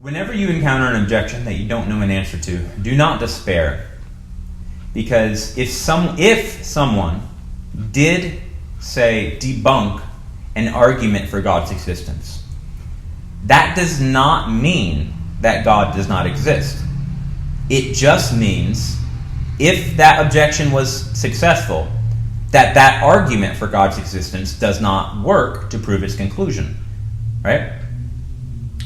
Whenever you encounter an objection that you don't know an answer to, do not despair. Because if someone did, say, debunk an argument for God's existence, that does not mean that God does not exist. It just means, if that objection was successful, that argument for God's existence does not work to prove its conclusion. Right?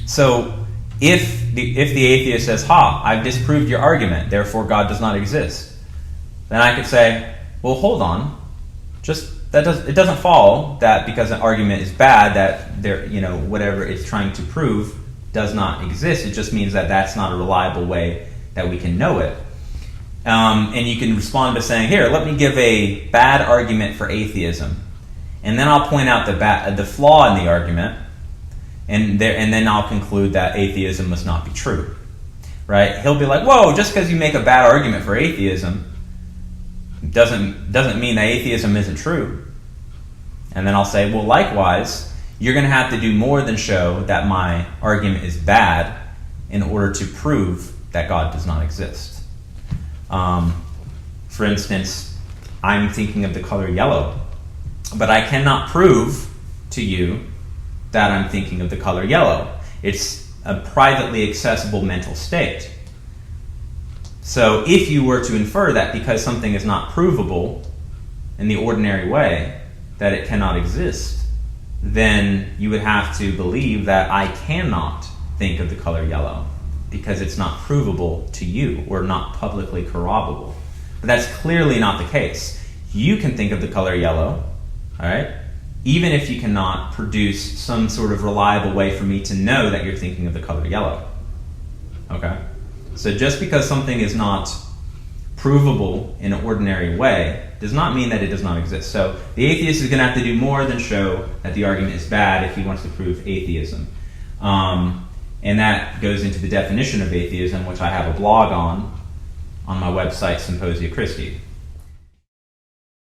So, if the atheist says, "Ha, I've disproved your argument, therefore God does not exist," then I could say, "Well, hold on. It doesn't follow that because an argument is bad that whatever it's trying to prove does not exist. It just means that that's not a reliable way that we can know it." And you can respond by saying, "Here, let me give a bad argument for atheism, and then I'll point out the flaw in the argument, and then I'll conclude that atheism must not be true." Right? He'll be like, "Whoa, just because you make a bad argument for atheism doesn't mean that atheism isn't true." And then I'll say, "Well, likewise, you're going to have to do more than show that my argument is bad in order to prove that God does not exist." For instance, I'm thinking of the color yellow, but I cannot prove to you that I'm thinking of the color yellow. It's a privately accessible mental state. So if you were to infer that because something is not provable in the ordinary way, that it cannot exist, then you would have to believe that I cannot think of the color yellow because it's not provable to you or not publicly corroborable. But that's clearly not the case. You can think of the color yellow, all right, even if you cannot produce some sort of reliable way for me to know that you're thinking of the color yellow. Okay? So just because something is not provable in an ordinary way does not mean that it does not exist. So the atheist is going to have to do more than show that the argument is bad if he wants to prove atheism. And that goes into the definition of atheism, which I have a blog on my website, Symposia Christi.